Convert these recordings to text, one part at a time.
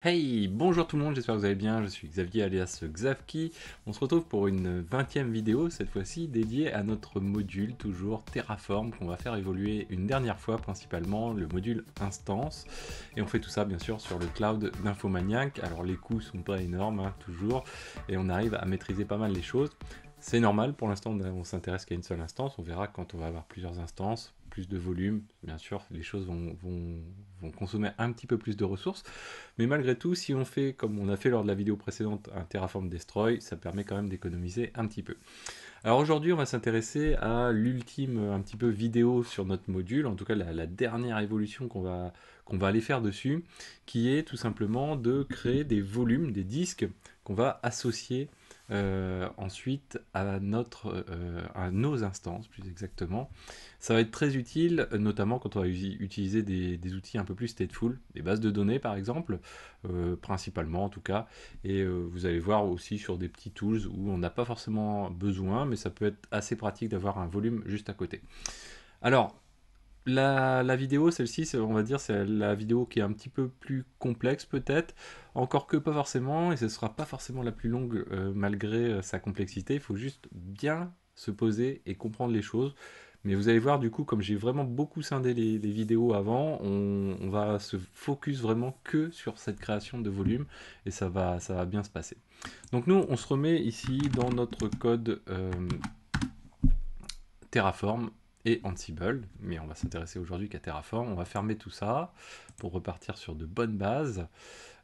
Hey, bonjour tout le monde, j'espère que vous allez bien, je suis Xavier alias Xavki. On se retrouve pour une 20e vidéo, cette fois-ci dédiée à notre module, toujours Terraform, qu'on va faire évoluer une dernière fois, principalement le module Instance. Et on fait tout ça bien sûr sur le cloud d'Infomaniac. Alors les coûts sont pas énormes, hein, toujours, et on arrive à maîtriser pas mal les choses. C'est normal, pour l'instant on s'intéresse qu'à une seule instance, on verra quand on va avoir plusieurs instances, plus de volume, bien sûr les choses vont consommer un petit peu plus de ressources, mais malgré tout, si on fait comme on a fait lors de la vidéo précédente un Terraform Destroy, ça permet quand même d'économiser un petit peu. Alors aujourd'hui on va s'intéresser à l'ultime un petit peu vidéo sur notre module, en tout cas la dernière évolution qu'on va aller faire dessus, qui est tout simplement de créer des volumes, des disques qu'on va associer ensuite à nos instances plus exactement. Ça va être très utile, notamment quand on va utiliser des outils un peu plus stateful, des bases de données par exemple, principalement en tout cas, et vous allez voir aussi sur des petits tools où on n'a pas forcément besoin, mais ça peut être assez pratique d'avoir un volume juste à côté. Alors, la vidéo, celle-ci, on va dire, c'est la vidéo qui est un petit peu plus complexe peut-être, encore que pas forcément, et ce sera pas forcément la plus longue malgré sa complexité. Il faut juste bien se poser et comprendre les choses. Mais vous allez voir, du coup, comme j'ai vraiment beaucoup scindé les vidéos avant, on va se focus vraiment que sur cette création de volume, et ça va bien se passer. Donc nous, on se remet ici dans notre code Terraform et Ansible, mais on va s'intéresser aujourd'hui qu'à Terraform. On va fermer tout ça pour repartir sur de bonnes bases.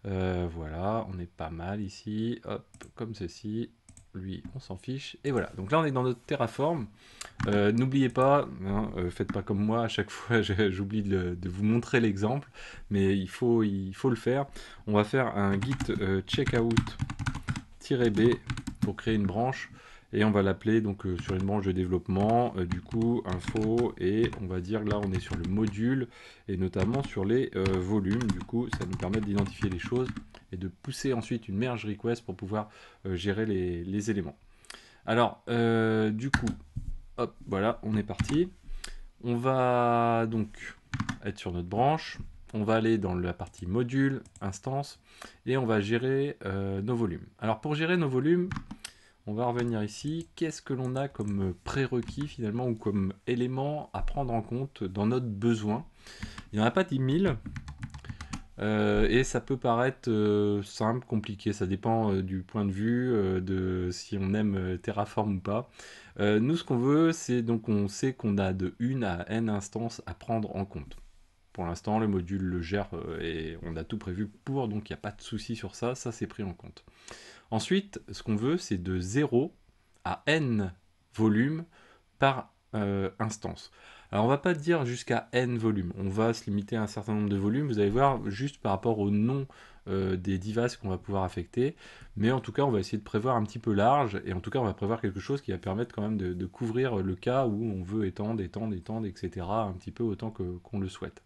Voilà, on est pas mal ici, hop, comme ceci. Lui, on s'en fiche. Et voilà, donc là on est dans notre Terraform. N'oubliez pas, hein, faites pas comme moi, à chaque fois j'oublie de vous montrer l'exemple, mais il faut le faire. On va faire un git checkout-b pour créer une branche et on va l'appeler donc sur une branche de développement, du coup info, et on va dire là on est sur le module et notamment sur les volumes. Du coup ça nous permet d'identifier les choses et de pousser ensuite une merge request pour pouvoir gérer les éléments. Alors du coup hop, voilà, on est parti. On va donc être sur notre branche, on va aller dans la partie module, instance, et on va gérer nos volumes. Alors pour gérer nos volumes, on va revenir ici. Qu'est-ce que l'on a comme prérequis finalement ou comme élément à prendre en compte dans notre besoin? Il n'y en a pas 10 000. Et ça peut paraître simple, compliqué, ça dépend du point de vue de si on aime Terraform ou pas. Nous, ce qu'on veut, c'est donc on sait qu'on a de 1 à n instances à prendre en compte. Pour l'instant, le module le gère et on a tout prévu pour, donc il n'y a pas de souci sur ça, ça c'est pris en compte. Ensuite, ce qu'on veut, c'est de 0 à n volumes par instance. Alors on va pas dire jusqu'à n volumes, on va se limiter à un certain nombre de volumes, vous allez voir, juste par rapport au nom des devices qu'on va pouvoir affecter, mais en tout cas on va essayer de prévoir un petit peu large, et en tout cas on va prévoir quelque chose qui va permettre quand même de couvrir le cas où on veut étendre, etc., un petit peu autant qu'on le souhaite.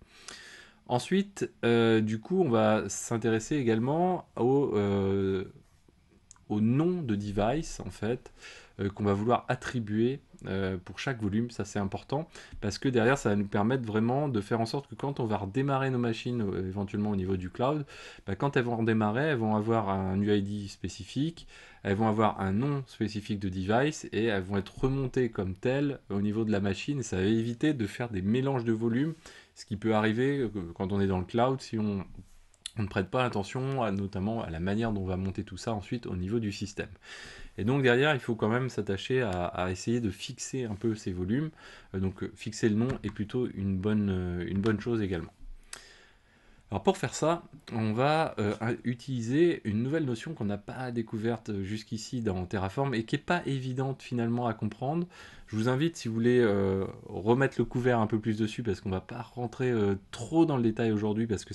Ensuite, du coup, on va s'intéresser également au nom de device en fait qu'on va vouloir attribuer pour chaque volume. Ça c'est important parce que derrière ça va nous permettre vraiment de faire en sorte que quand on va redémarrer nos machines éventuellement au niveau du cloud, bah, quand elles vont redémarrer, elles vont avoir un UID spécifique, elles vont avoir un nom spécifique de device et elles vont être remontées comme telles au niveau de la machine, et ça va éviter de faire des mélanges de volumes, ce qui peut arriver quand on est dans le cloud si on ne prête pas attention notamment à la manière dont on va monter tout ça ensuite au niveau du système. Et donc derrière, il faut quand même s'attacher à essayer de fixer un peu ces volumes. Donc fixer le nom est plutôt une bonne chose également. Alors pour faire ça, on va utiliser une nouvelle notion qu'on n'a pas découverte jusqu'ici dans Terraform et qui n'est pas évidente finalement à comprendre. Je vous invite, si vous voulez remettre le couvert un peu plus dessus, parce qu'on ne va pas rentrer trop dans le détail aujourd'hui, parce que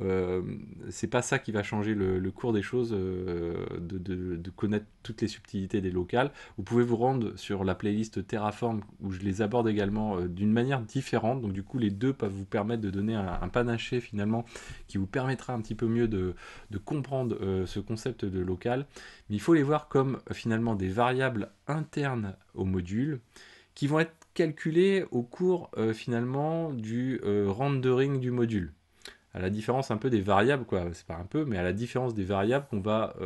euh, c'est pas ça qui va changer le cours des choses, de connaître toutes les subtilités des locales. Vous pouvez vous rendre sur la playlist Terraform où je les aborde également d'une manière différente. Donc du coup, les deux peuvent vous permettre de donner un panaché finalement qui vous permettra un petit peu mieux de comprendre ce concept de local. Mais il faut les voir comme finalement des variables internes au module qui vont être calculées au cours finalement du rendering du module. à la différence un peu des variables, quoi, c'est pas un peu, mais à la différence des variables qu'on va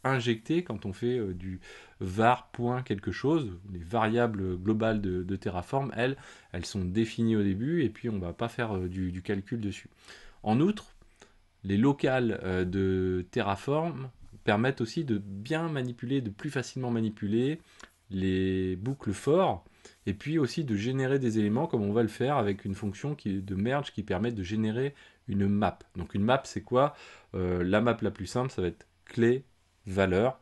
injecter quand on fait du var point quelque chose. Les variables globales de Terraform, elles sont définies au début, et puis on va pas faire du calcul dessus. En outre, les locales de Terraform permettent aussi de bien manipuler, de plus facilement manipuler les boucles for, et puis aussi de générer des éléments comme on va le faire avec une fonction de merge qui permet de générer une map. Donc une map, c'est quoi? La map la plus simple, ça va être clé, valeur,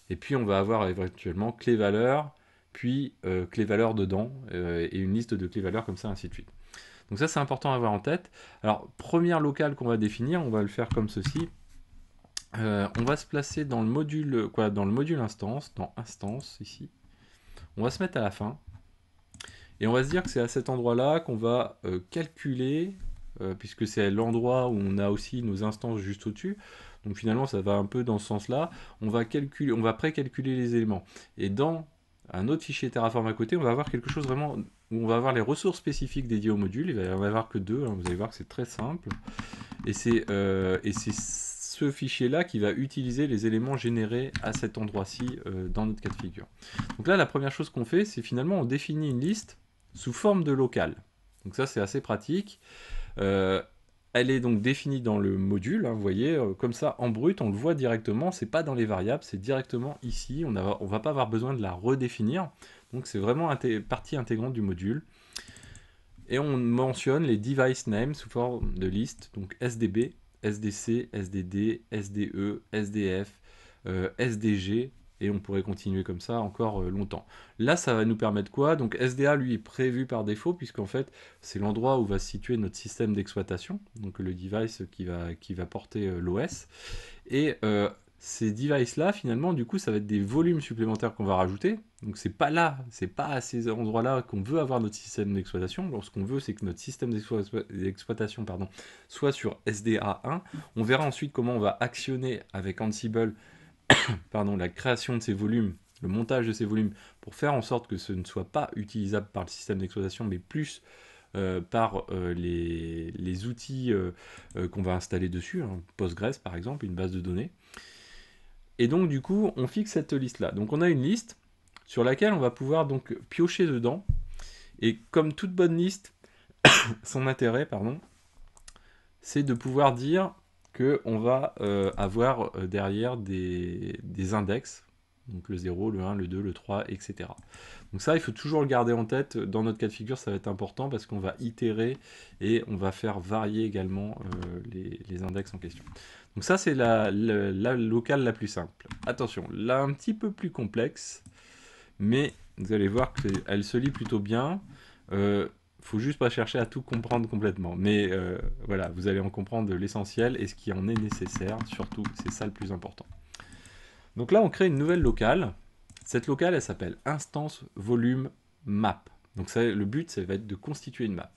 et puis on va avoir éventuellement clé valeur, puis clé valeur dedans, et une liste de clés valeurs comme ça, ainsi de suite. Donc ça, c'est important à avoir en tête. Alors, première locale qu'on va définir, on va le faire comme ceci. On va se placer dans le module, dans le module instance, dans instance, ici. On va se mettre à la fin. Et on va se dire que c'est à cet endroit-là qu'on va calculer, puisque c'est l'endroit où on a aussi nos instances juste au-dessus. Donc finalement, ça va un peu dans ce sens-là. On va pré-calculer les éléments. Et dans un autre fichier Terraform à côté, on va avoir quelque chose vraiment où on va avoir les ressources spécifiques dédiées au module. Il va y en avoir que deux, hein. Vous allez voir que c'est très simple. Et c'est ce fichier-là qui va utiliser les éléments générés à cet endroit-ci dans notre cas de figure. Donc là, la première chose qu'on fait, c'est finalement on définit une liste sous forme de local. Donc ça, c'est assez pratique. Elle est donc définie dans le module, hein, vous voyez, comme ça, en brut, on le voit directement, c'est pas dans les variables, c'est directement ici, on va pas avoir besoin de la redéfinir, donc c'est vraiment partie intégrante du module. Et on mentionne les device names sous forme de liste, donc SDB, SDC, SDD, SDE, SDF, SDG, et on pourrait continuer comme ça encore longtemps. Là, ça va nous permettre quoi? Donc SDA, lui, est prévu par défaut, puisqu'en fait, c'est l'endroit où va se situer notre système d'exploitation, donc le device qui va porter l'OS. Et ces devices-là, finalement, du coup, ça va être des volumes supplémentaires qu'on va rajouter. Donc c'est pas à ces endroits-là qu'on veut avoir notre système d'exploitation. Lorsqu'on veut, c'est que notre système d'exploitation, soit sur SDA1. On verra ensuite comment on va actionner avec Ansible, la création de ces volumes, le montage de ces volumes, pour faire en sorte que ce ne soit pas utilisable par le système d'exploitation, mais plus par les outils qu'on va installer dessus, hein, Postgres par exemple, une base de données. Et donc du coup, on fixe cette liste-là. Donc on a une liste sur laquelle on va pouvoir donc piocher dedans. Et comme toute bonne liste, son intérêt, c'est de pouvoir dire qu'on va avoir derrière des index, donc le 0, le 1, le 2, le 3, etc. Donc ça, il faut toujours le garder en tête. Dans notre cas de figure, ça va être important parce qu'on va itérer et on va faire varier également les index en question. Donc ça, c'est la locale la plus simple. Attention, là, un petit peu plus complexe, mais vous allez voir qu'elle se lit plutôt bien. Faut juste pas chercher à tout comprendre complètement. Mais voilà, vous allez en comprendre l'essentiel et ce qui en est nécessaire, surtout, c'est ça le plus important. Donc là, on crée une nouvelle locale. Cette locale, elle s'appelle instance volume map. Donc ça, le but, ça va être de constituer une map.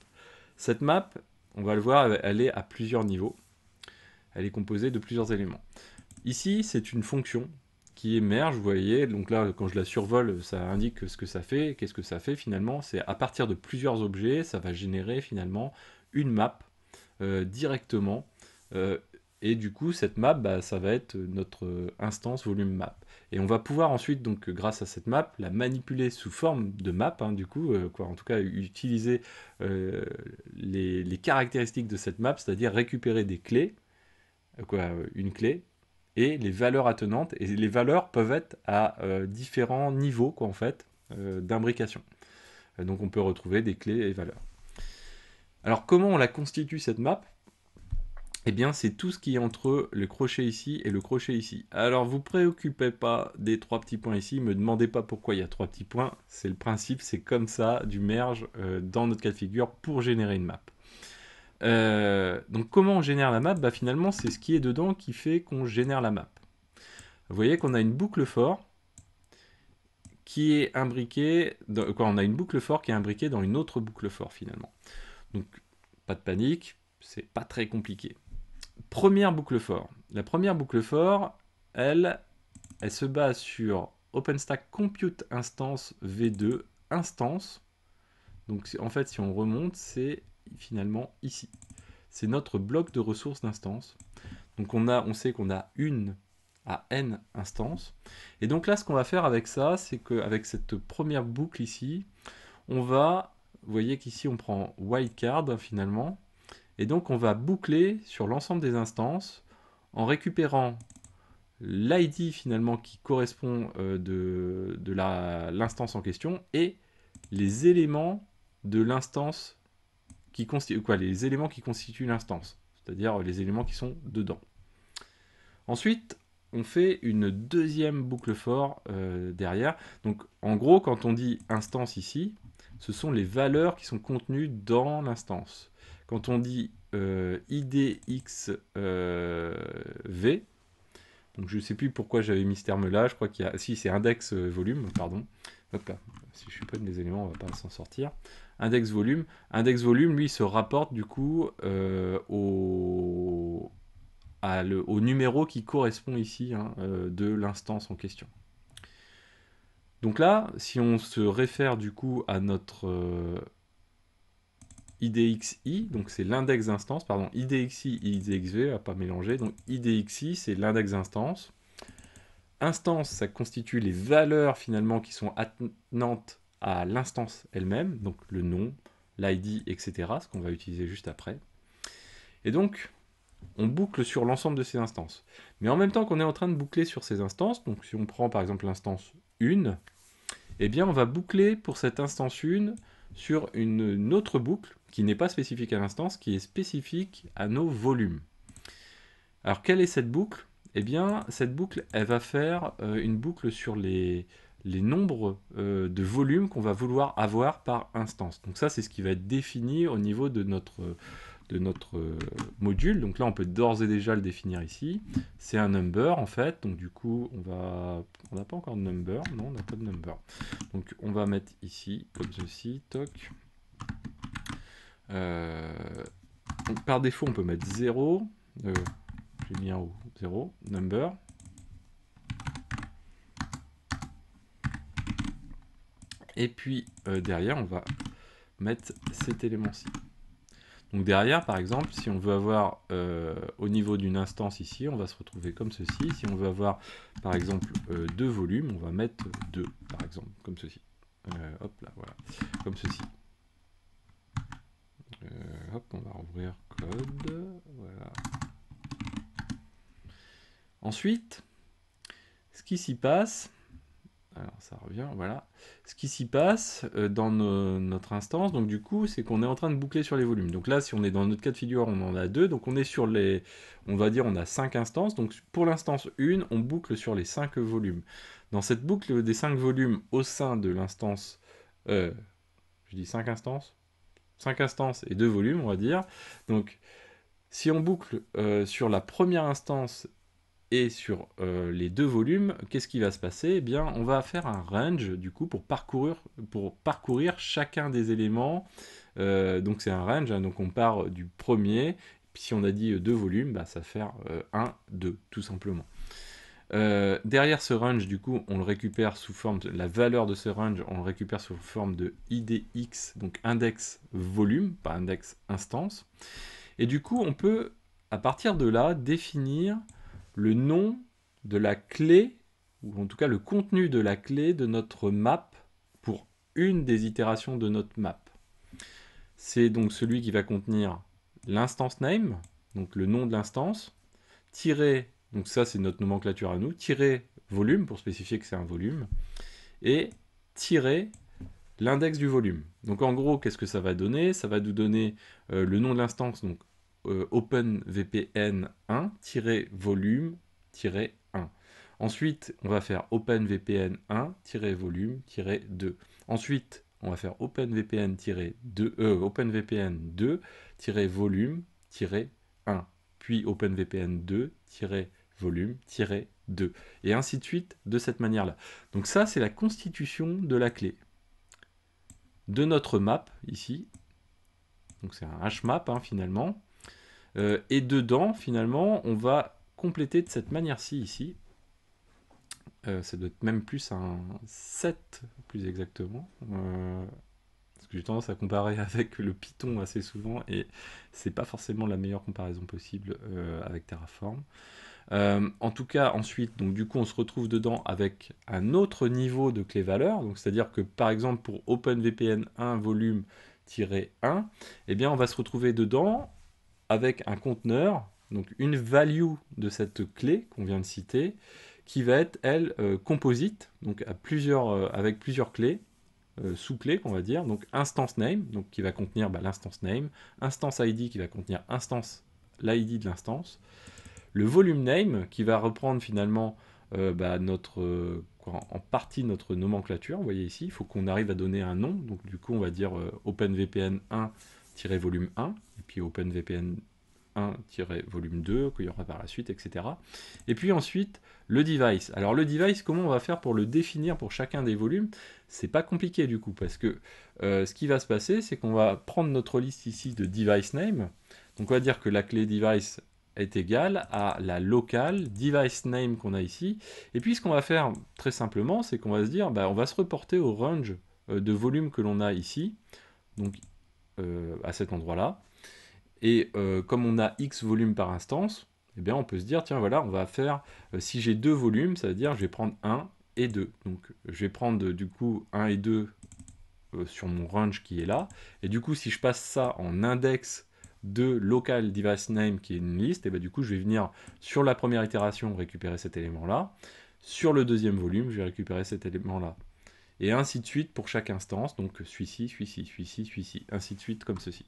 Cette map, on va le voir, elle est à plusieurs niveaux. Elle est composée de plusieurs éléments. Ici, c'est une fonction qui émerge, vous voyez, donc là, quand je la survole, ça indique ce que ça fait. Qu'est-ce que ça fait finalement? C'est à partir de plusieurs objets, ça va générer finalement une map directement. Et du coup, cette map, ça va être notre instance volume map. Et on va pouvoir ensuite, donc grâce à cette map, la manipuler sous forme de map, hein, du coup, en tout cas utiliser les caractéristiques de cette map, c'est-à-dire récupérer des clés, une clé, et les valeurs attenantes. Et les valeurs peuvent être à différents niveaux, en fait, d'imbrication. Donc on peut retrouver des clés et valeurs. Alors comment on la constitue cette map? Eh bien, c'est tout ce qui est entre le crochet ici et le crochet ici. Alors, vous préoccupez pas des trois petits points ici, me demandez pas pourquoi il y a trois petits points. C'est le principe, c'est comme ça, du merge dans notre cas de figure pour générer une map. Donc, comment on génère la map? Finalement, c'est ce qui est dedans qui fait qu'on génère la map. Vous voyez qu'on a une boucle for qui est imbriquée, on a une boucle for qui est imbriquée dans une autre boucle for finalement. Donc, pas de panique, c'est pas très compliqué. Première boucle for. La première boucle for, elle se base sur OpenStack Compute Instance V2 Instance. Donc en fait, si on remonte, c'est finalement ici. c'est notre bloc de ressources d'instance. Donc on sait qu'on a une à n instances. Et donc là, ce qu'on va faire avec ça, c'est qu'avec cette première boucle ici, on va, vous voyez qu'ici on prend wildcard finalement, et donc on va boucler sur l'ensemble des instances en récupérant l'ID finalement qui correspond de l'instance en question et les éléments de l'instance les éléments qui constituent l'instance, c'est-à-dire les éléments qui sont dedans. Ensuite, on fait une deuxième boucle for derrière. Donc en gros, quand on dit instance ici, ce sont les valeurs qui sont contenues dans l'instance. Quand on dit idxv, donc je ne sais plus pourquoi j'avais mis ce terme-là, je crois qu'il y a... Si, c'est index volume, pardon. Hop là, si je supprime des éléments, on va pas s'en sortir. Index volume. Index volume, lui, se rapporte du coup au numéro qui correspond ici de l'instance en question. Donc là, si on se réfère du coup à notre IDXI, donc c'est l'index d'instance, pardon, IDXI, IDXV, à pas mélanger, donc IDXI c'est l'index d'instance. Instance, ça constitue les valeurs finalement qui sont attenantes à l'instance elle-même, donc le nom, l'ID, etc., ce qu'on va utiliser juste après. Et donc, on boucle sur l'ensemble de ces instances. Mais en même temps qu'on est en train de boucler sur ces instances, donc si on prend par exemple l'instance 1, eh bien on va boucler pour cette instance 1 sur une autre boucle qui n'est pas spécifique à l'instance, qui est spécifique à nos volumes. Alors quelle est cette boucle? Eh bien cette boucle, elle va faire une boucle sur les nombres de volumes qu'on va vouloir avoir par instance. Donc ça c'est ce qui va être défini au niveau de notre module. Donc là, on peut d'ores et déjà le définir ici. C'est un number, en fait. Donc du coup, on n'a pas encore de number. Non, on n'a pas de number. Donc on va mettre ici, comme ceci, toc. Donc, par défaut, on peut mettre 0. J'ai mis un haut, 0, number. Et puis, derrière, on va mettre cet élément-ci. Donc derrière, par exemple, si on veut avoir au niveau d'une instance ici, on va se retrouver comme ceci. Si on veut avoir, par exemple, 2 volumes, on va mettre 2, par exemple, comme ceci. Hop là, voilà, comme ceci. Hop, on va rouvrir code, voilà. Ensuite, ce qui s'y passe... Alors ça revient, voilà. Ce qui s'y passe dans notre instance, donc du coup, c'est qu'on est en train de boucler sur les volumes. Donc là, si on est dans notre cas de figure, on en a 2, donc on est sur les, on va dire, on a 5 instances. Donc pour l'instance 1, on boucle sur les 5 volumes. Dans cette boucle des 5 volumes au sein de l'instance, je dis 5 instances 5 instances et 2 volumes, on va dire. Donc si on boucle sur la première instance et sur les 2 volumes, qu'est-ce qui va se passer? Eh bien, on va faire un range, du coup, pour parcourir chacun des éléments. Donc, c'est un range, hein, donc on part du premier. Puis, si on a dit 2 volumes, bah, ça va faire 1, 2, tout simplement. Derrière ce range, du coup, on le récupère sous forme de la valeur de ce range, on le récupère sous forme de IDX, donc index volume, pas index instance. Et du coup, on peut, à partir de là, définir le nom de la clé, ou en tout cas le contenu de la clé de notre map pour une des itérations de notre map. C'est donc celui qui va contenir l'instance name, donc le nom de l'instance, tiré, donc ça c'est notre nomenclature à nous, tiré volume pour spécifier que c'est un volume, et tiré l'index du volume. Donc en gros, qu'est-ce que ça va donner? Ça va nous donner le nom de l'instance, donc OpenVPN1-volume-1. Ensuite, on va faire OpenVPN1-volume-2. Ensuite, on va faire OpenVPN2-volume-1. Puis OpenVPN2-volume-2. Et ainsi de suite, de cette manière-là. Donc ça, c'est la constitution de la clé de notre map, ici. Donc c'est un hashmap, hein, finalement. Et dedans, finalement, on va compléter de cette manière-ci, ici. Ça doit être même plus un 7, plus exactement. Parce que j'ai tendance à comparer avec le Python assez souvent, et c'est pas forcément la meilleure comparaison possible avec Terraform. En tout cas, ensuite, donc du coup, on se retrouve dedans avec un autre niveau de clé-valeur. Donc, c'est-à-dire que, par exemple, pour OpenVPN 1 volume-1, eh bien, on va se retrouver dedans avec un conteneur, donc une value de cette clé qu'on vient de citer, qui va être, elle, composite, donc avec plusieurs clés, sous-clés, on va dire. Donc, instance name, donc qui va contenir l'instance name, instance ID qui va contenir l'ID de l'instance, le volume name qui va reprendre finalement en partie notre nomenclature. Vous voyez ici, il faut qu'on arrive à donner un nom. Donc du coup, on va dire OpenVPN 1-volume 1, et puis OpenVPN 1-volume 2, qu'il y aura par la suite, etc. Et puis ensuite, le device. Alors le device, comment on va faire pour le définir pour chacun des volumes? C'est pas compliqué du coup, parce que ce qui va se passer, c'est qu'on va prendre notre liste ici de device name. Donc on va dire que la clé device est égale à la locale device name qu'on a ici. Et puis ce qu'on va faire très simplement, c'est qu'on va se dire, on va se reporter au range de volume que l'on a ici, donc à cet endroit-là. Et comme on a X volumes par instance, eh bien on peut se dire, tiens voilà, on va faire, si j'ai deux volumes, ça veut dire je vais prendre 1 et 2. Donc je vais prendre du coup 1 et 2 sur mon range qui est là. Et du coup, si je passe ça en index de local device name qui est une liste, et du coup, je vais venir sur la première itération récupérer cet élément-là. Sur le deuxième volume, je vais récupérer cet élément-là. Et ainsi de suite pour chaque instance. Donc celui-ci, celui-ci, celui-ci, celui-ci, ainsi de suite comme ceci.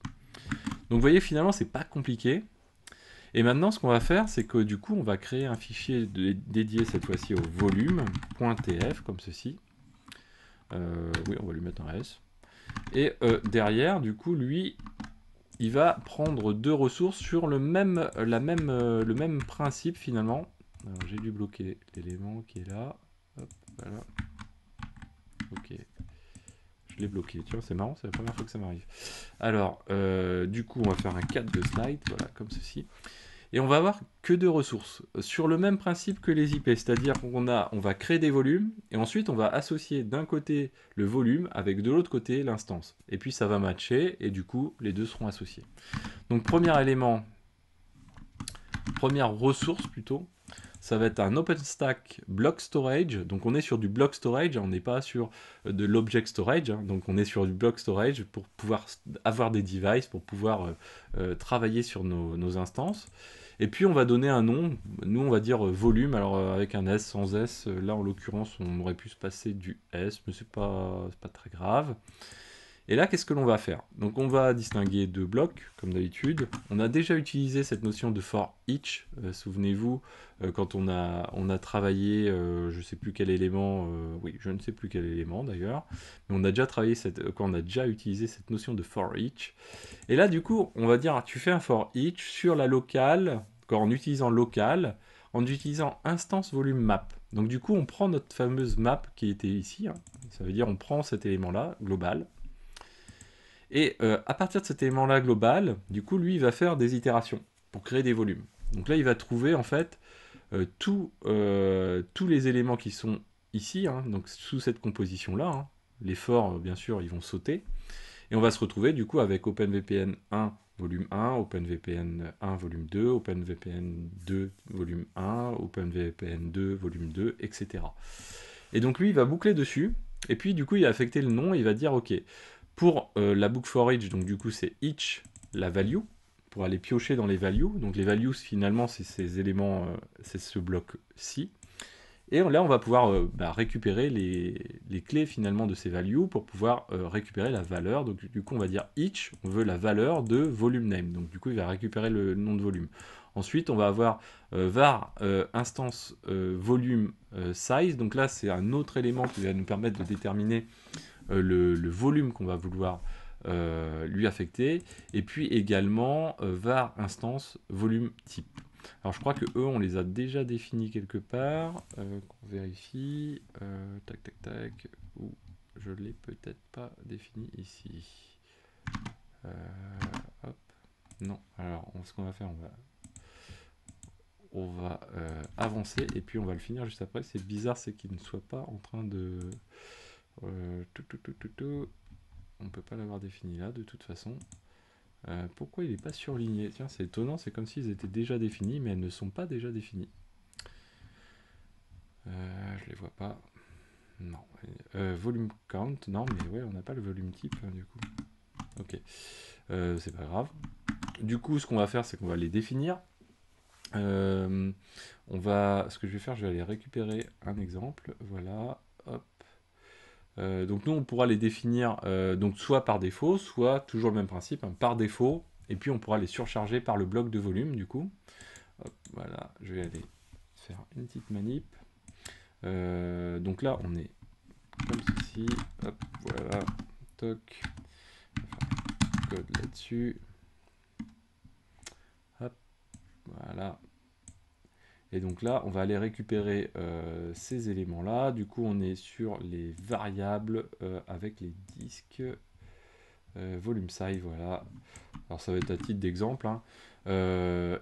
Donc vous voyez, finalement, c'est pas compliqué. Et maintenant, ce qu'on va faire, c'est que du coup, on va créer un fichier dédié cette fois-ci au volume.tf, comme ceci. Oui, on va lui mettre un S. Et derrière, du coup, lui, il va prendre deux ressources sur le même principe finalement. Alors j'ai dû bloquer l'élément qui est là. Hop, voilà. Ok. Je l'ai bloqué. Tiens, c'est marrant, c'est la première fois que ça m'arrive. Alors, du coup, on va faire un 4 de slide, voilà, comme ceci. Et on va avoir que deux ressources, sur le même principe que les IP, c'est-à-dire qu'on va créer des volumes, et ensuite on va associer d'un côté le volume avec de l'autre côté l'instance. Et puis ça va matcher, et du coup les deux seront associés. Donc premier élément, première ressource plutôt, ça va être un OpenStack block storage. Donc on est sur du block storage, on n'est pas sur de l'object storage, hein. Donc on est sur du block storage pour pouvoir avoir des devices, pour pouvoir travailler sur nos instances. Et puis on va donner un nom, nous on va dire volume, alors avec un S, sans S, là en l'occurrence on aurait pu se passer du S, mais c'est pas très grave. Et là, qu'est-ce que l'on va faire? Donc on va distinguer deux blocs, comme d'habitude. On a déjà utilisé cette notion de for each, souvenez-vous, quand on a travaillé, je ne sais plus quel élément, oui, je ne sais plus quel élément d'ailleurs, mais on a déjà travaillé quand on a déjà utilisé cette notion de for each. Et là, du coup, on va dire, tu fais un for each sur la locale, en utilisant local, en utilisant instance volume map. Donc du coup, on prend notre fameuse map qui était ici, hein. Ça veut dire on prend cet élément-là, global, et à partir de cet élément-là global, du coup, lui, il va faire des itérations pour créer des volumes. Donc là, il va trouver en fait tous les éléments qui sont ici, hein, donc sous cette composition-là. Hein. Les forts, bien sûr, ils vont sauter. Et on va se retrouver du coup avec OpenVPN 1 volume 1, OpenVPN 1 volume 2, OpenVPN 2 volume 1, OpenVPN 2 volume 2, etc. Et donc lui, il va boucler dessus. Et puis du coup, il va affecter le nom et il va dire, ok, pour la book for each, donc du coup c'est each la value, pour aller piocher dans les values. Donc les values finalement c'est ces éléments, c'est ce bloc-ci. Et là on va pouvoir récupérer les clés finalement de ces values pour pouvoir récupérer la valeur. Donc du coup on va dire each, on veut la valeur de volume name. Donc du coup il va récupérer le nom de volume. Ensuite on va avoir var instance volume size. Donc là c'est un autre élément qui va nous permettre de déterminer le volume qu'on va vouloir lui affecter, et puis également var instance volume type. Alors je crois que eux on les a déjà définis quelque part, qu'on vérifie, tac tac tac, ou je l'ai peut-être pas défini ici. Hop, non, alors ce qu'on va faire, on va avancer et puis on va le finir juste après. C'est bizarre, c'est qu'il ne soit pas en train de tout. on peut pas l'avoir défini là de toute façon. Pourquoi il n'est pas surligné? Tiens, c'est étonnant, c'est comme s'ils étaient déjà définis, mais elles ne sont pas déjà définies. Je les vois pas. Non. Volume count, non, mais ouais, on n'a pas le volume type, hein, du coup. Ok. C'est pas grave. Du coup, ce qu'on va faire, c'est qu'on va les définir. Ce que je vais faire, je vais aller récupérer un exemple. Voilà. Hop. Donc nous, on pourra les définir donc soit par défaut, soit toujours le même principe, hein, par défaut. Et puis on pourra les surcharger par le bloc de volume, du coup. Hop, voilà, je vais aller faire une petite manip. Donc là, on est comme ceci. Hop, voilà. Toc. Code là-dessus. Hop, voilà. Et donc là, on va aller récupérer ces éléments-là. Du coup, on est sur les variables avec les disques. Volume size, voilà. Alors ça va être à titre d'exemple, hein.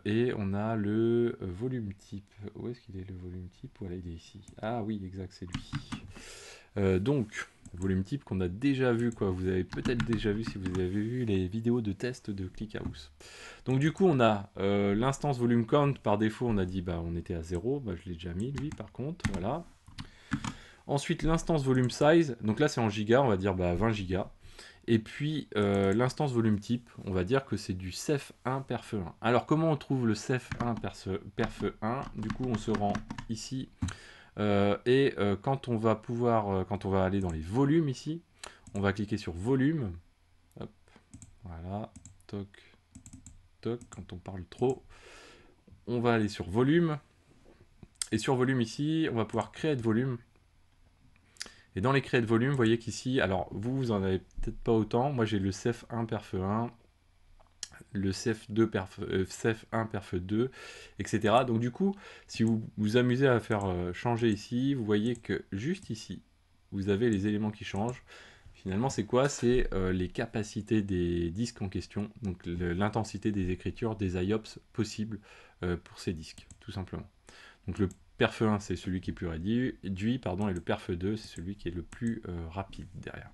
Et on a le volume type. Où est-ce qu'il est le volume type? Voilà, il est ici. Ah oui, exact, c'est lui. Donc, volume type qu'on a déjà vu, quoi. Vous avez peut-être déjà vu si vous avez vu les vidéos de test de ClickHouse. Donc du coup, on a l'instance volume count. Par défaut, on a dit, bah, on était à 0. Bah, je l'ai déjà mis, lui, par contre. Voilà. Ensuite, l'instance volume size. Donc là, c'est en giga. On va dire bah, 20 gigas. Et puis l'instance volume type, on va dire que c'est du cef1 perf1. Alors comment on trouve le cef1 perf1? Du coup on se rend ici quand on va quand on va aller dans les volumes ici, on va cliquer sur volume. Hop, voilà, toc, toc, quand on parle trop, on va aller sur volume. Et sur volume ici, on va pouvoir créer de volume. Et dans les créer de volume, vous voyez qu'ici, alors vous en avez peut-être pas autant. Moi j'ai le cef1 perf1. Le cef2 cef1 perf2, etc. Donc du coup, si vous vous amusez à faire changer ici, vous voyez que juste ici, vous avez les éléments qui changent. Finalement, c'est quoi? C'est les capacités des disques en question, donc l'intensité des écritures, des IOPS possibles pour ces disques, tout simplement. Donc le perf1, c'est celui qui est plus réduit, pardon, et le perf2, c'est celui qui est le plus rapide derrière.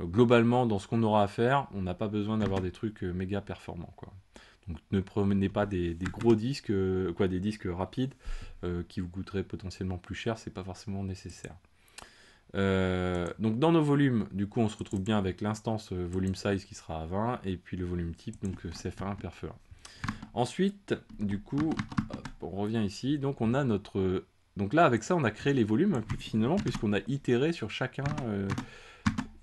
Globalement, dans ce qu'on aura à faire, on n'a pas besoin d'avoir des trucs méga performants, quoi. Donc ne prenez pas des gros disques, des disques rapides qui vous coûteraient potentiellement plus cher, c'est pas forcément nécessaire. Donc dans nos volumes, du coup, on se retrouve bien avec l'instance volume size qui sera à 20 et puis le volume type, donc cef1 perf1. Ensuite, du coup, hop, on revient ici. Donc on a notre, donc là avec ça, on a créé les volumes finalement puisqu'on a itéré sur chacun.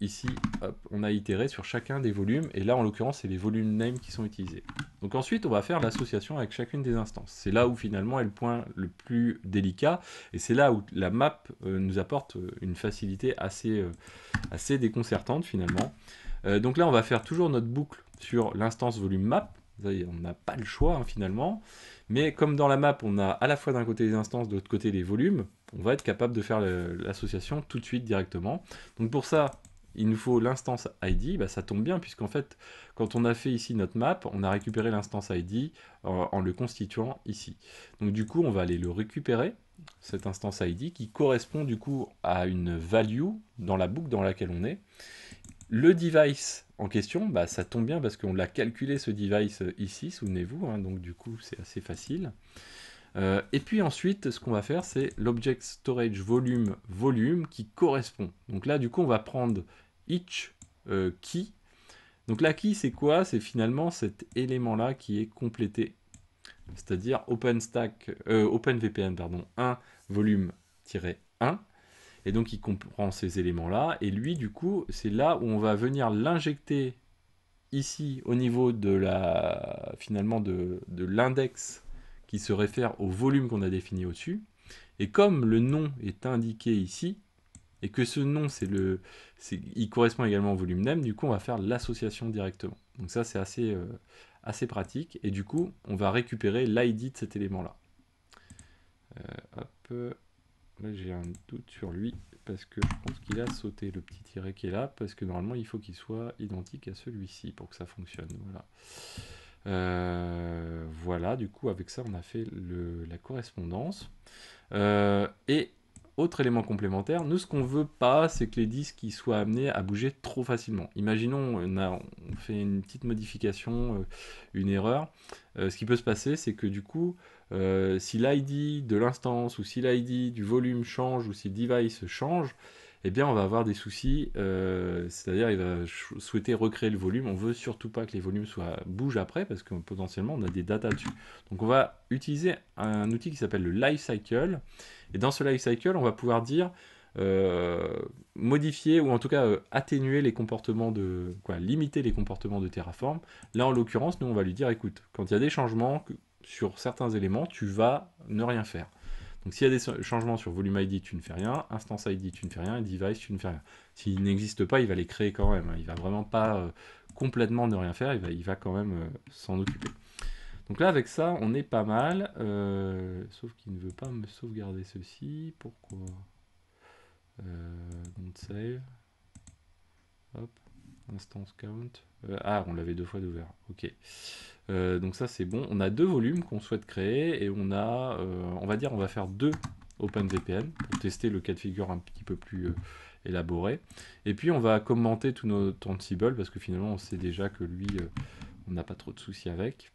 Ici, hop, on a itéré sur chacun des volumes, et là en l'occurrence c'est les volume names qui sont utilisés. Donc ensuite on va faire l'association avec chacune des instances. C'est là où finalement est le point le plus délicat, et c'est là où la map nous apporte une facilité assez déconcertante finalement. Donc là on va faire toujours notre boucle sur l'instance volume map. On n'a pas le choix hein, finalement, mais comme dans la map on a à la fois d'un côté les instances, de l'autre côté les volumes, on va être capable de faire l'association tout de suite directement. Donc pour ça, il nous faut l'instance ID, bah ça tombe bien puisqu'en fait, quand on a fait ici notre map, on a récupéré l'instance ID en le constituant ici. Donc du coup, on va aller le récupérer, cette instance ID, qui correspond du coup à une value dans la boucle dans laquelle on est. Le device en question, bah, ça tombe bien parce qu'on l'a calculé ce device ici, souvenez-vous, hein, donc du coup c'est assez facile. Et puis ensuite, ce qu'on va faire, c'est l'object storage volume qui correspond. Donc là, du coup, on va prendre each key. Donc la key, c'est quoi? C'est finalement cet élément-là qui est complété. C'est-à-dire OpenVPN, pardon, 1 volume-1. Et donc, il comprend ces éléments-là. Et lui, du coup, c'est là où on va venir l'injecter ici au niveau de la, finalement, de l'index qui se réfère au volume qu'on a défini au-dessus. Et comme le nom est indiqué ici, et que ce nom, il correspond également au volume name, du coup, on va faire l'association directement. Donc ça, c'est assez pratique. Et du coup, on va récupérer l'ID de cet élément-là. Hop, là, j'ai un doute sur lui, parce que je pense qu'il a sauté le petit tiret qui est là, parce que normalement, il faut qu'il soit identique à celui-ci pour que ça fonctionne. Voilà. Voilà, du coup, avec ça, on a fait la correspondance. Et autre élément complémentaire, nous ce qu'on veut pas, c'est que les disques ils soient amenés à bouger trop facilement. Imaginons, on fait une petite modification, une erreur. Ce qui peut se passer, c'est que du coup, si l'ID de l'instance ou si l'ID du volume change ou si le device change, eh bien on va avoir des soucis, c'est-à-dire il va souhaiter recréer le volume. On veut surtout pas que les volumes bougent après parce que potentiellement on a des datas dessus. Donc on va utiliser un outil qui s'appelle le lifecycle. Et dans ce lifecycle, on va pouvoir dire modifier ou en tout cas atténuer les comportements limiter les comportements de Terraform. Là en l'occurrence, nous on va lui dire écoute, quand il y a des changements sur certains éléments, tu vas ne rien faire. Donc s'il y a des changements sur volume ID, tu ne fais rien, instance ID, tu ne fais rien, et device, tu ne fais rien. S'il n'existe pas, il va les créer quand même. Il va vraiment pas complètement ne rien faire, il va quand même s'en occuper. Donc là, avec ça, on est pas mal. Sauf qu'il ne veut pas me sauvegarder ceci. Pourquoi don't save. Hop. Instance count. On l'avait 2 fois d'ouvert. Ok. Donc ça, c'est bon. On a 2 volumes qu'on souhaite créer. Et on a, on va dire, on va faire 2 OpenVPN pour tester le cas de figure un petit peu plus élaboré. Et puis, on va commenter tout notre Ansible parce que finalement, on sait déjà que lui, on n'a pas trop de soucis avec.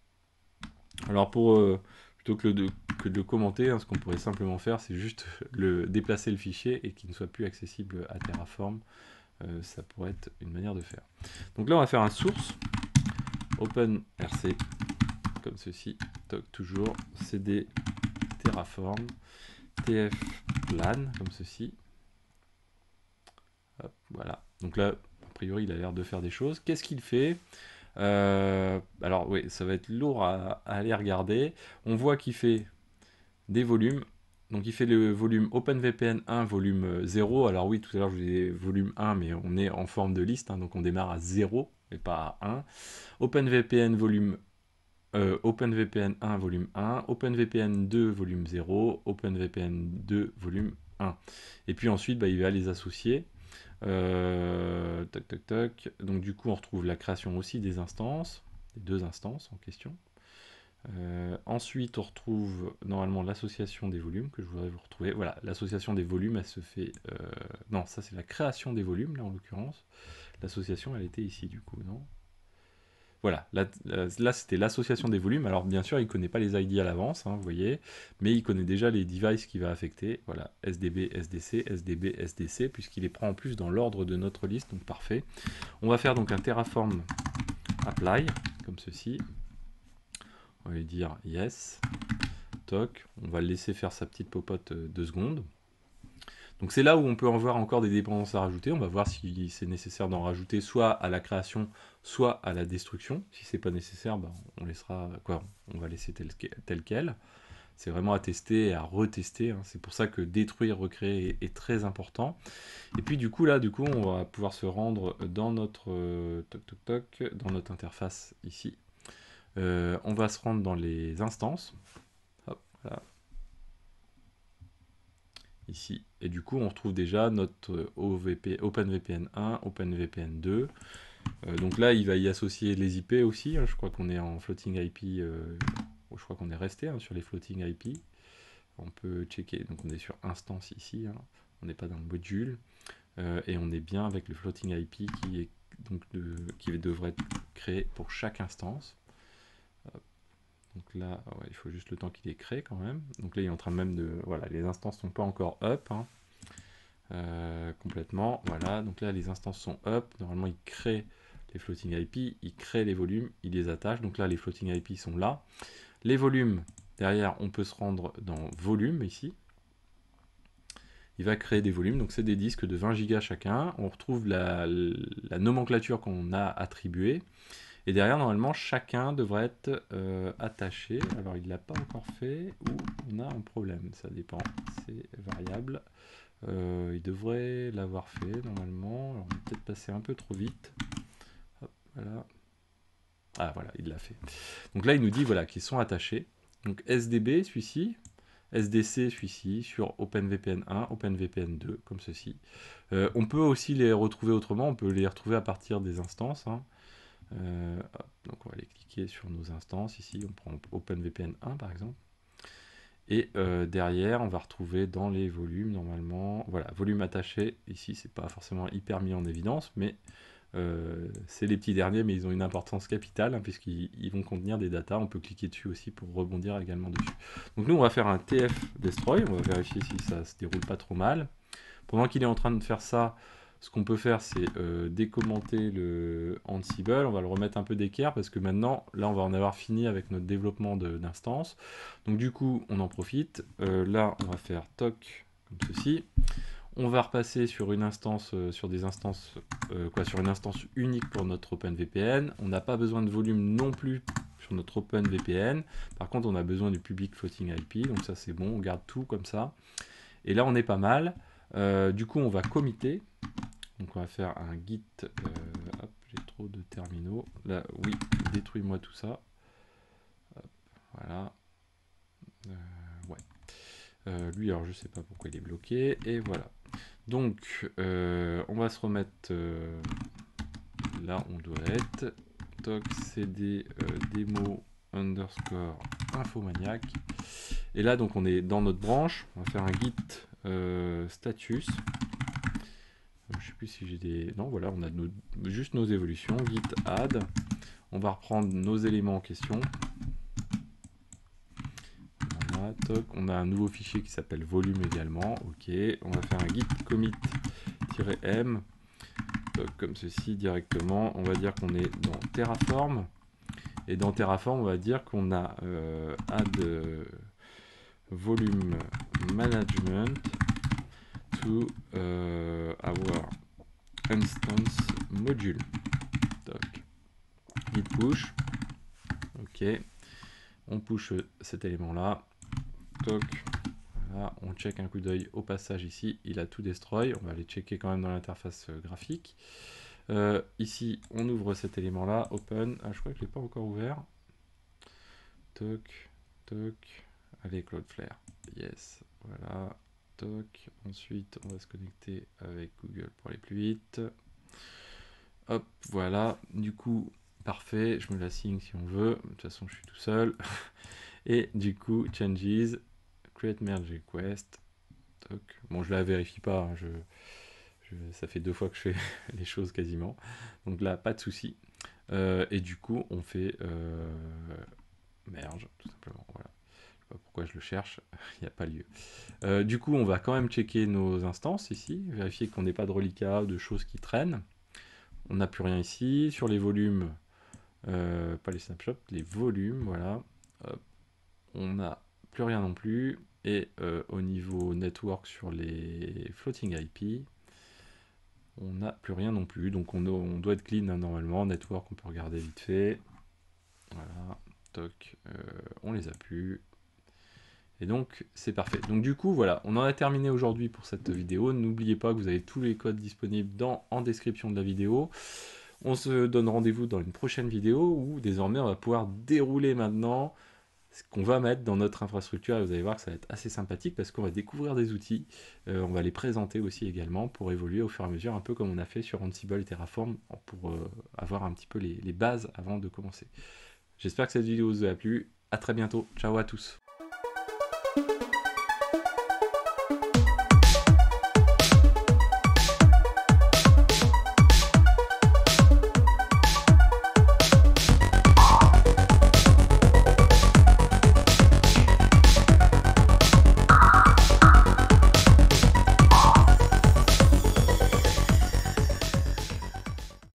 Alors plutôt que de le commenter, ce qu'on pourrait simplement faire, c'est juste déplacer le fichier et qu'il ne soit plus accessible à Terraform. Ça pourrait être une manière de faire. Donc là, on va faire un source OpenRC, comme ceci, toujours cd Terraform, tfplan, comme ceci. Hop, voilà. Donc là, a priori, il a l'air de faire des choses. Qu'est-ce qu'il fait ? Alors oui, ça va être lourd à aller regarder. On voit qu'il fait des volumes. Donc il fait le volume OpenVPN 1, volume 0. Alors oui, tout à l'heure je vous disais volume 1, mais on est en forme de liste, donc on démarre à 0 et pas à 1. OpenVPN OpenVPN 1, volume 1. OpenVPN 2, volume 0. OpenVPN 2, volume 1. Et puis ensuite, il va les associer. Tac, tac, tac. Donc du coup, on retrouve la création aussi des instances, des 2 instances en question. Ensuite, on retrouve normalement l'association des volumes que je voudrais vous retrouver. Voilà, l'association des volumes, elle se fait. Non, ça c'est la création des volumes là en l'occurrence. L'association, elle était ici du coup, non ? Voilà, là c'était l'association des volumes. Alors bien sûr, il ne connaît pas les ID à l'avance, vous voyez, mais il connaît déjà les devices qu'il va affecter. Voilà, SDB, SDC, SDB, SDC, puisqu'il les prend en plus dans l'ordre de notre liste, donc parfait. On va faire donc un Terraform apply, comme ceci. On va lui dire yes, toc, on va le laisser faire sa petite popote 2 secondes. Donc c'est là où on peut en voir encore des dépendances à rajouter. On va voir si c'est nécessaire d'en rajouter soit à la création, soit à la destruction. Si c'est pas nécessaire, on laissera on va laisser tel quel. C'est vraiment à tester et à retester. C'est pour ça que détruire, recréer est très important. Et puis du coup on va pouvoir se rendre dans notre dans notre interface ici. On va se rendre dans les instances. Hop, voilà. Ici. Et du coup, on retrouve déjà notre OpenVPN 1, OpenVPN 2. Donc là, il va y associer les IP aussi. Je crois qu'on est en floating IP. Je crois qu'on est resté sur les floating IP. On peut checker. Donc on est sur instance ici. On n'est pas dans le module. Et on est bien avec le floating IP qui devrait être créé pour chaque instance. Donc là, il faut juste le temps qu'il est créé quand même. Donc là, il est en train même de... Voilà, les instances ne sont pas encore up. Complètement. Voilà, donc là, les instances sont up. Normalement, il crée les floating IP, il crée les volumes, il les attache. Donc là, les floating IP sont là. Les volumes, derrière, on peut se rendre dans volume ici. Il va créer des volumes, donc c'est des disques de 20 Go chacun. On retrouve la nomenclature qu'on a attribuée. Et derrière, normalement, chacun devrait être attaché. Alors, il ne l'a pas encore fait ou on a un problème. Ça dépend, c'est variable. Il devrait l'avoir fait, normalement. Alors, on va peut-être passer un peu trop vite. Hop, voilà. Ah, voilà, il l'a fait. Donc là, il nous dit voilà, qu'ils sont attachés. Donc SDB, celui-ci. SDC, celui-ci, sur OpenVPN 1, OpenVPN 2, comme ceci. On peut aussi les retrouver autrement. On peut les retrouver à partir des instances. Donc on va aller cliquer sur nos instances ici, on prend OpenVPN 1 par exemple. Et derrière, on va retrouver dans les volumes, normalement, voilà, volume attaché. Ici, c'est pas forcément hyper mis en évidence, mais c'est les petits derniers, mais ils ont une importance capitale, hein, puisqu'ils vont contenir des datas. On peut cliquer dessus aussi pour rebondir également dessus. Donc nous, on va faire un TF destroy. On va vérifier si ça se déroule pas trop mal. Pendant qu'il est en train de faire ça, ce qu'on peut faire, c'est décommenter le Ansible. On va le remettre un peu d'équerre parce que maintenant, là, on va en avoir fini avec notre développement d'instance. Donc du coup, on en profite. Là, on va faire toc comme ceci. On va repasser sur une instance, sur une instance unique pour notre OpenVPN. On n'a pas besoin de volume non plus sur notre OpenVPN. Par contre, on a besoin du public floating IP. Donc ça, c'est bon. On garde tout comme ça. Et là, on est pas mal. Du coup, on va committer. Donc, on va faire un git. Hop, j'ai trop de terminaux. Là, oui, détruis-moi tout ça. Hop, voilà. Ouais. Lui, alors, je sais pas pourquoi il est bloqué. Et voilà. Donc, on va se remettre. Là, on doit être. Toc cd démo underscore infomaniac. Et là, donc, on est dans notre branche. On va faire un git status. Je sais plus si j'ai des... Non, voilà, on a juste nos évolutions. Git add. On va reprendre nos éléments en question. Voilà, toc. On a un nouveau fichier qui s'appelle volume également. Ok. On va faire un git commit-m. Comme ceci directement. On va dire qu'on est dans Terraform. Et dans Terraform, on va dire qu'on a add volume management to our instance module. Toc. Git push. Ok. On push cet élément là. Toc. Voilà. On check un coup d'œil au passage ici. Il a tout destroy. On va aller checker quand même dans l'interface graphique. Ici, on ouvre cet élément là. Open. Ah, je crois que je ne l'ai pas encore ouvert. Toc. Toc. Allez, Cloudflare. Yes. Voilà. Toc. Ensuite, on va se connecter avec Google pour aller plus vite. Hop, voilà. Du coup, parfait. Je me l'assigne si on veut. De toute façon, je suis tout seul. Et du coup, changes, create merge request. Toc. Bon, je la vérifie pas. Hein, ça fait 2 fois que je fais les choses quasiment. Donc là, pas de souci. Et du coup, on fait merge, tout simplement. Voilà. Je sais pas pourquoi je le cherche. Il n'y a pas lieu. Du coup, on va quand même checker nos instances ici. Vérifier qu'on n'ait pas de reliquats ou de choses qui traînent. On n'a plus rien ici. Sur les volumes, pas les snapshots, les volumes, voilà. Hop. On n'a plus rien non plus. Et au niveau network sur les floating IP, on n'a plus rien non plus. Donc on doit être clean hein, normalement. Network, on peut regarder vite fait. Voilà. Toc. On les a plus. Et donc, c'est parfait. Donc du coup, voilà, on en a terminé aujourd'hui pour cette vidéo. N'oubliez pas que vous avez tous les codes disponibles en description de la vidéo. On se donne rendez-vous dans une prochaine vidéo où désormais on va pouvoir dérouler maintenant ce qu'on va mettre dans notre infrastructure. Et vous allez voir que ça va être assez sympathique parce qu'on va découvrir des outils. On va les présenter aussi également pour évoluer au fur et à mesure, un peu comme on a fait sur Ansible et Terraform pour avoir un petit peu les bases avant de commencer. J'espère que cette vidéo vous a plu. À très bientôt. Ciao à tous.